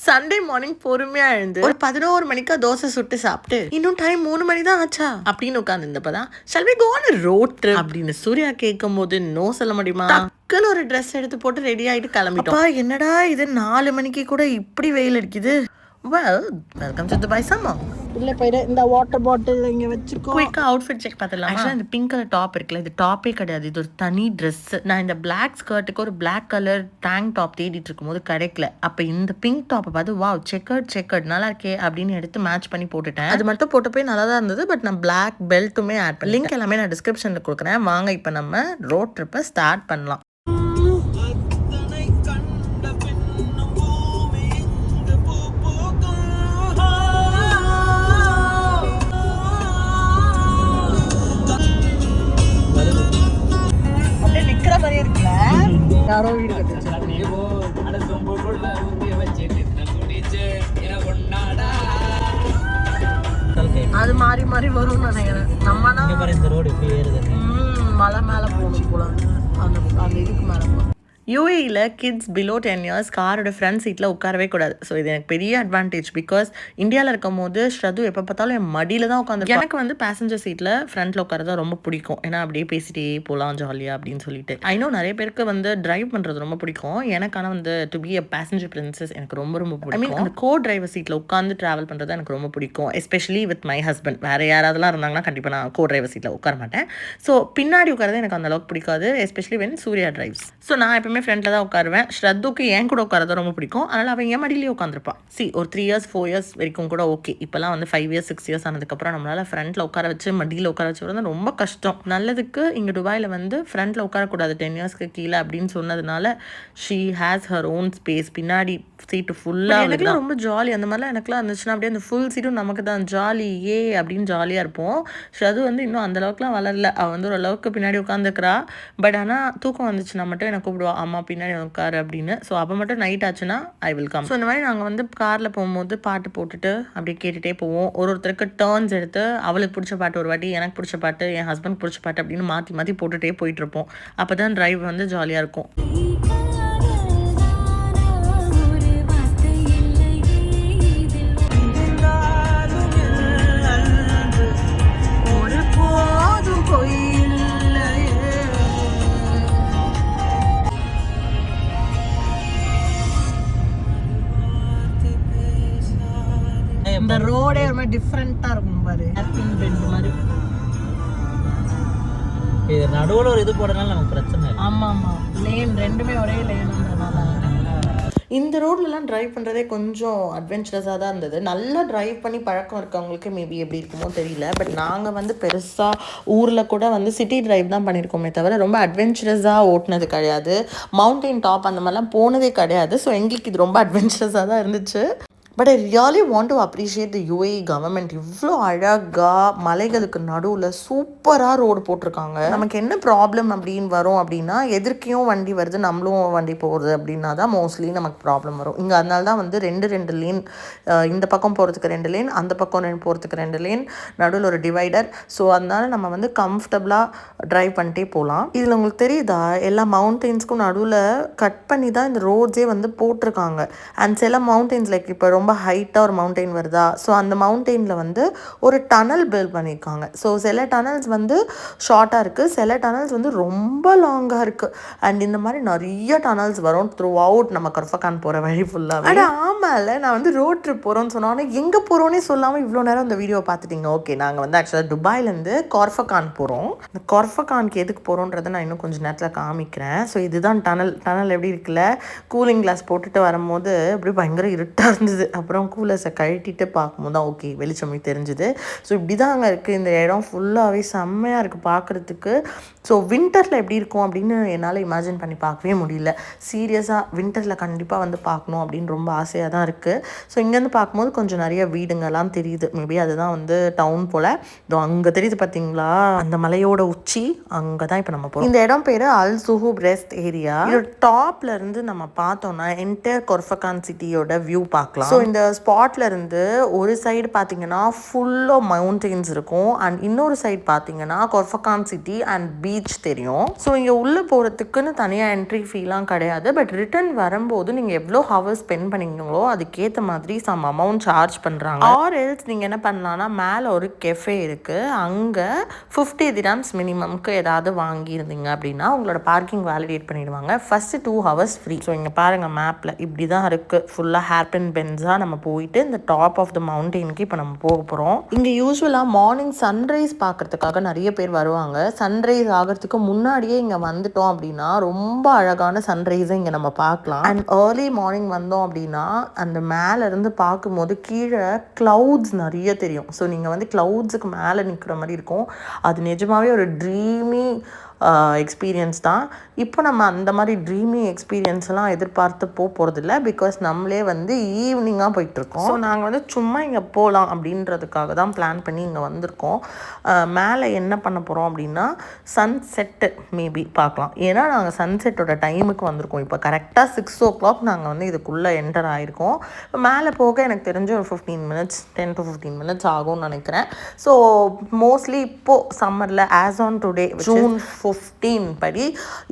Sunday morning பொறுமையா எழுந்து ஒரு 11 மணிக்கா தோசை சுட்டு சாப்பிட்டு இன்னும் டைம் 3 மணி தான் ஆச்சா அப்படின்னு உட்கார்ந்து இருந்தப்பதான் shall we go on a road trip அப்படின்னு சூர்யா கேட்கும் போது நோ சொல்ல முடியுமா? டக்குன்னு ஒரு ட்ரெஸ் எடுத்து போட்டு ரெடி ஆயிட்டு கிளம்பிட்டோம். என்னடா இது 4 மணிக்கு கூட இப்படி வெயில் அடிக்குது. Welcome to Dubai summer. இல்லை போயிடு இந்த வாட்டர் பாட்டில் இங்கே வச்சுக்கோ. குயிக்காக அவுட்ஃபிட் செக் பார்த்துலாம். ஆக்சுவலாக இந்த பிங்க் கலர் டாப் இருக்குல்ல, இது டாப்பே கிடையாது, இது ஒரு தனி ட்ரெஸ். நான் இந்த பிளாக் ஸ்கர்ட்டுக்கு ஒரு பிளாக் கலர் டேங்க் டாப் தேடிட்டு இருக்கும்போது கிடைக்கல. அப்போ இந்த பிங்க் டாப்பை பார்த்து வாவ் செக்கர்ட் நல்லா இருக்கே அப்படின்னு எடுத்து மேட்ச் பண்ணி போட்டுட்டேன். அது மட்டும் போட்டு போய் நல்லா தான் இருந்தது. பட் நான் பிளாக் பெல்ட்டுமே ஆட் பண்ணேன். லிங்க் எல்லாமே நான் டிஸ்கிரிப்ஷனில் கொடுக்குறேன். வாங்க இப்போ நம்ம ரோட் ட்ரிப்பை ஸ்டார்ட் பண்ணலாம். யாரோ வீடு கட்டுச்சு. அது மாறி மாறி வரும்னு நினைக்கிறேன். நம்மனா இந்த ரோடு இப்படி ஏறுது. மலை மேலே போகணும் போல, அந்த இதுக்கு மேலே போகணும். யூஏயில் கிட்ஸ் பிலோ 10 இயர்ஸ் காரோட ஃப்ரண்ட் சீட்டில் உட்காரவே கூடாது. ஸோ இது எனக்கு பெரிய அட்வான்டேஜ். பிகாஸ் இந்தியாவில் இருக்கும் போது ஸ்ரது எப்போ பார்த்தாலும் என் மடியில் தான் உட்காந்து. எனக்கு வந்து பேசஞ்சர் சீட்டில் ஃப்ரண்ட்டில் உட்காரது ரொம்ப பிடிக்கும். ஏன்னா அப்படியே பேசிட்டே போகலாம் ஜாலியாக அப்படின்னு சொல்லிட்டு. ஐநோ நிறைய பேருக்கு வந்து டிரைவ் பண்ணுறது ரொம்ப பிடிக்கும். எனக்கான வந்து to be a passenger princess எனக்கு ரொம்ப பிடிக்கும். ஐ மீன் அந்த கோ டிரைவர் சீட்டில் உட்காந்து ட்ராவல் பண்ணுறது எனக்கு ரொம்ப பிடிக்கும். Especially with my husband. வேறு யாராவதுலாம் இருந்தாங்கன்னா கண்டிப்பாக நான் கோ டிரைவர் சீட்டில் உட்கார மாட்டேன். ஸோ பின்னாடி உட்காரது எனக்கு அந்த அளவுக்கு பிடிக்காது. Especially when Surya drives. So நான் எப்பவுமே ஃப்ரண்ட்டில் தான் உட்காருவேன். ஸ்ரத்துக்கு என் கூட உட்காரதான் ரொம்ப பிடிக்கும். அதனால் அவன் என் மடியிலேயே உட்காந்துருப்பா. ஒரு 3 இயர்ஸ் 4 இயர்ஸ் வரைக்கும் கூட ஓகே. இப்போலாம் வந்து 5 இயர்ஸ் 6 இயர்ஸ் ஆனதுக்கப்புறம் நம்மளால் ஃப்ரண்ட்டில் உட்கார வச்சு மடியில் உட்கார வச்சு வரது ரொம்ப கஷ்டம். நல்லதுக்கு இங்கே துபாயில் வந்து ஃப்ரண்ட்டில் உட்காரக்கூடாது 10 இயர்ஸ்க்கு கீழே அப்படின்னு சொன்னதுனால she has her own space. பின்னாடி சீட்டு ஃபுல்லாக எனக்குலாம் ரொம்ப ஜாலி. அந்த மாதிரிலாம் எனக்குலாம் இருந்துச்சுன்னா அப்படியே அந்த ஃபுல் சீட்டும் நமக்கு தான் ஜாலி ஏ அப்படின்னு ஜாலியாக இருப்போம். ஸ்ரது வந்து இன்னும் அந்த அளவுக்குலாம் வளரல. அவள் வந்து ஓரளவுக்கு பின்னாடி உட்காந்துக்கிறா. பட் ஆனால் தூக்கம் வந்துச்சுன்னா மட்டும் எனக்கு கூப்பிடுவா அம்மா பின்னாடி உட்காரு அப்படின்னு. ஸோ அப்போ மட்டும் நைட் ஆச்சுன்னா ஐ வில் கம். ஸோ இந்த மாதிரி நாங்கள் வந்து காரில் போகும்போது பாட்டு போட்டுட்டு அப்படியே கேட்டுகிட்டே போவோம். ஒருத்தருக்கு டர்ன்ஸ் எடுத்து அவளுக்கு பிடிச்ச பாட்டு ஒரு வாட்டி, எனக்கு பிடிச்ச பாட்டு, என் ஹஸ்பண்ட் பிடிச்ச பாட்டு அப்படின்னு மாற்றி மாற்றி போட்டுகிட்டே போயிட்டுருப்போம். அப்போ தான் ட்ரைவ் வந்து ஜாலியாக இருக்கும். இந்த ரோடே ஒரு மாதிரி டிஃப்ரெண்டா இருக்கும் பாரு. ஹேர்பின் பெண்ட் மாதிரி. இது நடுவுல ஒரு இது போடனால நமக்கு பிரச்சனை இல்லை. ஆமா ஆமா, லேன் ரெண்டுமே ஒரே லேன்ன்றனால. இந்த ரோட்லலாம் ட்ரைவ் பண்ணுறதே கொஞ்சம் அட்வென்ச்சரஸாக தான் இருந்தது. நல்லா ட்ரைவ் பண்ணி பழக்கம் இருக்கவங்களுக்கு மேபி எப்படி இருக்குமோ தெரியல. பட் நாங்கள் வந்து பெருசாக ஊரில் கூட வந்து சிட்டி ட்ரைவ் தான் பண்ணியிருக்கோமே தவிர ரொம்ப அட்வென்ச்சரஸாக ஓட்டினது கிடையாது. மவுண்டெயின் டாப் அந்த மாதிரிலாம் போனதே கிடையாது. ஸோ எங்களுக்கு இது ரொம்ப அட்வென்ச்சரஸாக தான் இருந்துச்சு. But I really want to appreciate the UAE government. இவ்வளோ அழகாக மலைகளுக்கு நடுவில் சூப்பராக ரோடு போட்டிருக்காங்க. நமக்கு என்ன ப்ராப்ளம் அப்படின்னு வரும் அப்படின்னா, எதிர்க்கையும் வண்டி வருது நம்மளும் வண்டி போகிறது அப்படின்னா தான் மோஸ்ட்லி நமக்கு ப்ராப்ளம் வரும். இங்கே அதனால தான் வந்து ரெண்டு லேன், இந்த பக்கம் போகிறதுக்கு 2 லேன், அந்த பக்கம் போகிறதுக்கு 2 லேன், நடுவில் ஒரு டிவைடர். ஸோ அதனால நம்ம வந்து கம்ஃபர்டபுளாக ட்ரைவ் பண்ணிட்டே போகலாம். இதில் உங்களுக்கு தெரியுதா, எல்லா மவுண்டெயின்ஸ்க்கும் நடுவில் கட் பண்ணி தான் இந்த ரோட்ஸே வந்து போட்டிருக்காங்க. அண்ட் சில மவுண்டெயின்ஸ் லைக் இப்போ ரொம்ப ஹைட்டாக ஒரு மவுண்டெயின் வருதா, ஸோ அந்த மவுண்டெயினில் வந்து ஒரு டனல் பில்ட் பண்ணியிருக்காங்க. ஸோ சில டனல்ஸ் வந்து ஷார்ட்டாக இருக்குது, சில டனல்ஸ் வந்து ரொம்ப லாங்காக இருக்குது. அண்ட் இந்த மாதிரி நிறைய டனல்ஸ் வரும் த்ரூ அவுட் நம்ம கர்ஃபகான் போகிற வழி ஃபுல்லாக. அட ஆமாம், நான் வந்து ரோட் ட்ரிப் போகிறோன்னு சொன்னோன்னே எங்கே போகிறோன்னே சொல்லாமல் இவ்வளோ நேரம் இந்த வீடியோவை பார்த்துட்டிங்க. ஓகே, நாங்கள் வந்து ஆக்சுவலாக துபாயிலேருந்து கர்ஃபகான் போகிறோம். இந்த கர்ஃபகானுக்கு எதுக்கு போகிறோன்றதை நான் இன்னும் கொஞ்சம் நேரத்தில் காமிக்கிறேன். ஸோ இதுதான் டனல் எப்படி இருக்குல்ல, கூலிங் கிளாஸ் போட்டுட்டு வரும்போது அப்படி பயங்கர இருட்டாக இருந்தது. அப்புறம் கூலர்ஸை கழட்டிட்டு பார்க்கும்போது தான் ஓகே வெளிச்சமே தெரிஞ்சுது. ஸோ இப்படி தான் அங்கே இருக்குது. இந்த இடம் ஃபுல்லாகவே செம்மையாக இருக்குது பார்க்குறதுக்கு. ஸோ வின்டரில் எப்படி இருக்கும் அப்படின்னு என்னால் இமேஜின் பண்ணி பார்க்கவே முடியல. சீரியஸாக வின்டரில் கண்டிப்பாக வந்து பார்க்கணும் அப்படின்னு ரொம்ப ஆசையாக தான் இருக்குது. ஸோ இங்கேருந்து பார்க்கும்போது கொஞ்சம் நிறைய வீடுங்கள்லாம் தெரியுது. மேபி அதுதான் வந்து டவுன் போல். இதோ அங்கே தெரியுது பார்த்தீங்களா, அந்த மலையோட உச்சி, அங்கே தான் இப்போ நம்ம போகிறோம். இந்த இடம் பேர் அல் சுஹூப் ரெஸ்ட் ஏரியா. இது டாப்ல இருந்து நம்ம பார்த்தோம்னா என்டையர் கர்ஃபகான் சிட்டியோட வியூ பார்க்கலாம். ஸோ இந்த ஸ்பாட்ல இருந்து ஒரு சைடு பார்த்தீங்கன்னா ஃபுல்லாக மவுண்டெயின்ஸ் இருக்கும் அண்ட் இன்னொரு சைடு பார்த்தீங்கன்னா கொர்ஃபகான் சிட்டி அண்ட் பீச் தெரியும். ஸோ இங்கே உள்ளே போகிறதுக்குன்னு தனியாக என்ட்ரி ஃபீலாம் கிடையாது. பட் ரிட்டர்ன் வரும்போது நீங்கள் எவ்வளோ ஹவர்ஸ் ஸ்பெண்ட் பண்ணிங்களோ அதுக்கேற்ற மாதிரி சம் அமௌண்ட் சார்ஜ் பண்ணுறாங்க. ஆர் எல்ஸ் நீங்கள் என்ன பண்ணலான்னா மேலே ஒரு கெஃபே இருக்குது, அங்கே 50 dirhams மினிமம்க்கு ஏதாவது வாங்கியிருந்தீங்க அப்படின்னா உங்களோட பார்க்கிங் வேலிடேட் பண்ணிடுவாங்க. First 2 hours free. ஸோ இங்கே பாருங்கள் மேப்பில் இப்படி தான் இருக்குது. ஃபுல்லாக ஹேர்பின் பென்ஸாக நம்ம போயிட்டு இந்த டாப் ஆஃப் த மவுண்டெயினுக்கு இப்போ நம்ம போக போகிறோம். இங்கே யூஸ்வலாக மார்னிங் சன்ரைஸ் பார்க்குறதுக்காக நிறைய பேர் வருவாங்க. சன்ரைஸ் ஆகிறதுக்கு முன்னாடியே இங்கே வந்துட்டோம் அப்படின்னா ரொம்ப அழகான சன்ரைஸை இங்கே நம்ம பார்க்கலாம். அண்ட் ஏர்லி மார்னிங் வந்தோம் அப்படின்னா அந்த மேலேருந்து பார்க்கும்போது கீழே க்ளவுட்ஸ் நிறைய தெரியும். ஸோ நீங்கள் வந்து க்ளவுட்ஸுக்கு மேலே நிற்கிற மாதிரி இருக்கும். அது நிஜமாகவே ஒரு ட்ரீமி எக்ஸ்பீரியன்ஸ் தான். இப்போ நம்ம அந்த மாதிரி ட்ரீமி எக்ஸ்பீரியன்ஸ்லாம் எதிர்பார்த்து போகிறதில்ல. பிகாஸ் நம்மளே வந்து ஈவினிங்காக போயிட்டுருக்கோம். ஸோ நாங்கள் வந்து சும்மா இங்கே போகலாம் அப்படின்றதுக்காக தான் பிளான் பண்ணி இங்கே வந்திருக்கோம். மேலே என்ன பண்ண போகிறோம் அப்படின்னா சன்செட்டு மேபி பார்க்கலாம். ஏன்னா நாங்கள் சன்செட்டோட டைமுக்கு வந்திருக்கோம். இப்போ கரெக்டாக 6 o'clock நாங்கள் வந்து இதுக்குள்ளே என்டர் ஆகிருக்கோம். மேலே போக எனக்கு தெரிஞ்ச ஒரு 15 minutes 10 to 15 minutes ஆகும்னு நினைக்கிறேன். ஸோ மோஸ்ட்லி இப்போது சம்மரில் ஆஸ் ஆன் டுடே June 15 படி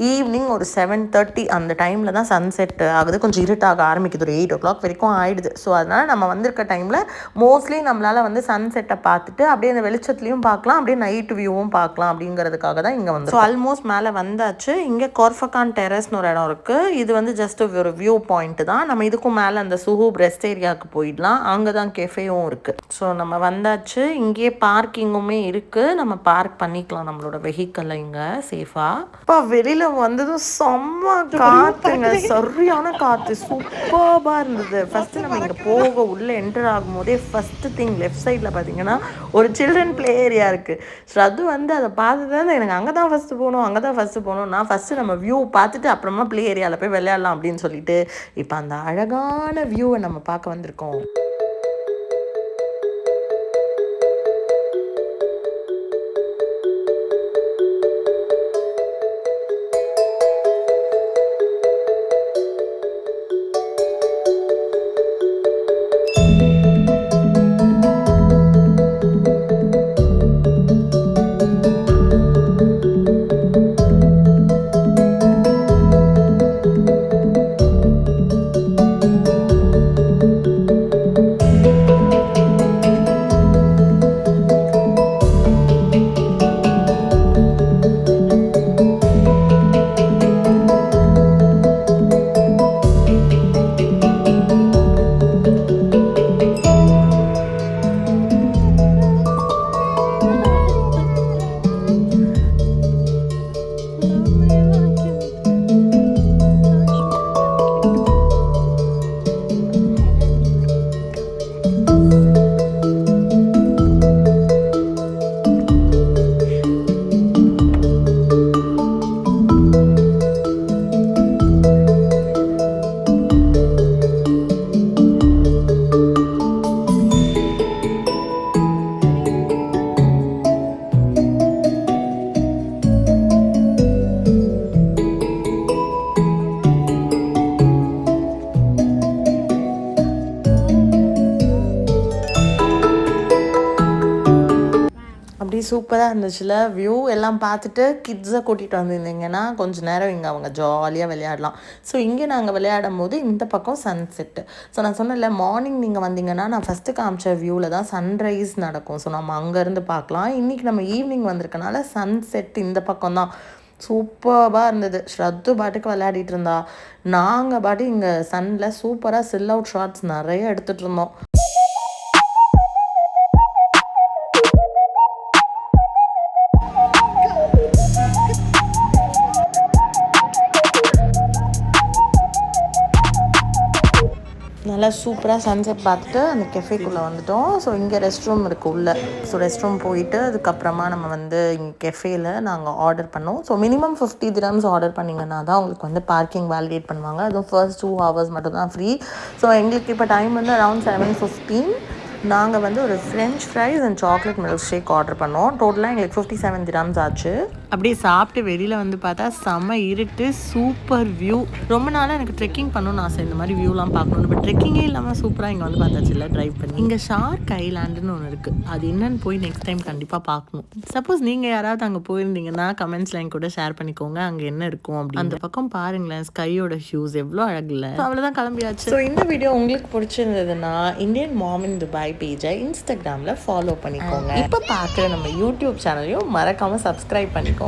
ஈவினிங் ஒரு 7:30 அந்த டைமில் தான் சன்செட் ஆகுது. கொஞ்சம் இருட்டாக ஆரம்பிக்குது. ஒரு 8 o'clock வரைக்கும் ஆகிடுது. ஸோ அதனால் நம்ம வந்திருக்க டைமில் மோஸ்ட்லி நம்மளால் வந்து சன்செட்டை பார்த்துட்டு அப்படியே அந்த வெளிச்சத்துலையும் பார்க்கலாம், அப்படியே நைட் வியூவும் பார்க்கலாம் அப்படிங்கிறதுக்காக தான் இங்கே வந்து. ஸோ ஆல்மோஸ்ட் மேலே வந்தாச்சு. இங்கே கொர்ஃபகான் டெரஸ்னு ஒரு இடம் இருக்குது. இது வந்து ஜஸ்ட் ஒரு வியூ பாயிண்ட் தான். நம்ம இதுக்கும் மேலே அந்த சுஹூப் ரெஸ்ட் ஏரியாவுக்கு போயிடலாம். அங்கே தான் கெஃபேவும் இருக்குது. ஸோ நம்ம வந்தாச்சு. இங்கேயே பார்க்கிங்குமே இருக்குது. நம்ம பார்க் பண்ணிக்கலாம் நம்மளோட வெஹிக்கலை இங்கே சேஃபாக. இப்போ வெளியில் வந்ததும் செம்ம காற்றுங்க, சரியான காற்று, சூப்பராக இருந்தது. ஃபஸ்ட்டு நம்ம இங்கே போக உள்ளே என்டர் ஆகும்போதே ஃபஸ்ட்டு திங் லெஃப்ட் சைடில் பார்த்தீங்கன்னா ஒரு சில்ட்ரன் ப்ளே ஏரியா இருக்குது. ஸோ அது வந்து அதை பார்த்து தான் எனக்கு அங்கே தான் ஃபஸ்ட்டு போகணும். நான் ஃபஸ்ட்டு நம்ம வியூ பார்த்துட்டு அப்புறமா ப்ளே ஏரியாவில் போய் விளையாடலாம் அப்படின்னு சொல்லிட்டு இப்போ அந்த அழகான வியூவை நம்ம பார்க்க வந்திருக்கோம். சூப்பராக இருந்துச்சுல வியூ. எல்லாம் பார்த்துட்டு கிட்ஸை கூட்டிகிட்டு வந்திருந்தீங்கன்னா கொஞ்சம் நேரம் இங்கே அவங்க ஜாலியாக விளையாடலாம். ஸோ இங்கே நாங்கள் விளையாடும் போது இந்த பக்கம் சன்செட்டு. ஸோ நான் சொன்னேன்ல மார்னிங் நீங்கள் வந்தீங்கன்னா நான் ஃபஸ்ட்டு காமிச்ச வியூவில் தான் சன்ரைஸ் நடக்கும். ஸோ நம்ம அங்கேருந்து பார்க்கலாம். இன்றைக்கி நம்ம ஈவினிங் வந்திருக்கனால சன்செட் இந்த பக்கம் தான். சூப்பராக இருந்தது. ஸ்ரத்து பாட்டுக்கு விளையாடிட்டு இருந்தா, நாங்கள் பாட்டு இங்கே சன்னில் சூப்பராக சில் அவுட் ஷாட்ஸ் நிறைய எடுத்துகிட்டு இருந்தோம். நல்லா சூப்பராக சன்செட் பார்த்துட்டு அந்த கெஃபேக்குள்ளே வந்துட்டோம். ஸோ இங்கே ரெஸ்ட் ரூம் இருக்குது உள்ளே. ஸோ ரெஸ்ட் ரூம் போயிட்டு அதுக்கப்புறமா நம்ம வந்து இங்கே கெஃபேயில் நாங்கள் ஆர்டர் பண்ணோம். ஸோ மினிமம் 50 dirhams ஆர்டர் பண்ணிங்கன்னா தான் உங்களுக்கு வந்து பார்க்கிங் வேலிடேட் பண்ணுவாங்க. அதுவும் ஃபர்ஸ்ட் 2 hours மட்டும் தான் ஃப்ரீ. ஸோ எங்களுக்கு இப்போ டைம் வந்து அரௌண்ட் 7:15. நாங்கள் வந்து ஒரு French fries and chocolate milk shake order பண்ணோம். டோட்டலாக எங்களுக்கு 57 dirhams ஆச்சு. அப்படியே சாப்பிட்டு வெளியில் வந்து பார்த்தா செம்ம இருட்டு, சூப்பர் வியூ. ரொம்ப நாளாக எனக்கு ட்ரெக்கிங் பண்ணணும்னு ஆசை, இந்த மாதிரி வியூலாம் பார்க்கணும். பட் ட்ரெக்கிங்கே இல்லாமல் சூப்பராக இங்கே வந்து பார்த்தாச்சு இல்லை ட்ரைவ் பண்ணி. இங்கே ஷார்க் ஐலாண்டுன்னு ஒன்று இருக்குது, அது என்னன்னு போய் நெக்ஸ்ட் டைம் கண்டிப்பாக பார்க்கணும். சப்போஸ் நீங்கள் யாராவது அங்கே போயிருந்தீங்கன்னா கமெண்ட்ஸில் என் கூட ஷேர் பண்ணிக்கோங்க அங்கே என்ன இருக்கும் அப்படி. அந்த பக்கம் பாருங்களேன், ஸ்கையோட ஹியூஸ் எவ்வளோ அழகில்ல. அவ்வளோதான், கிளம்பியாச்சு. ஸோ இந்த வீடியோ உங்களுக்கு பிடிச்சிருந்ததுன்னா இந்தியன் மாம் இன் துபாய் பேஜை இன்ஸ்டாகிராமில் ஃபாலோ பண்ணிக்கோங்க. இப்போ பார்க்குற நம்ம யூடியூப் சேனலையும் மறக்காமல் சப்ஸ்கிரைப் பண்ணிக்கோங்க.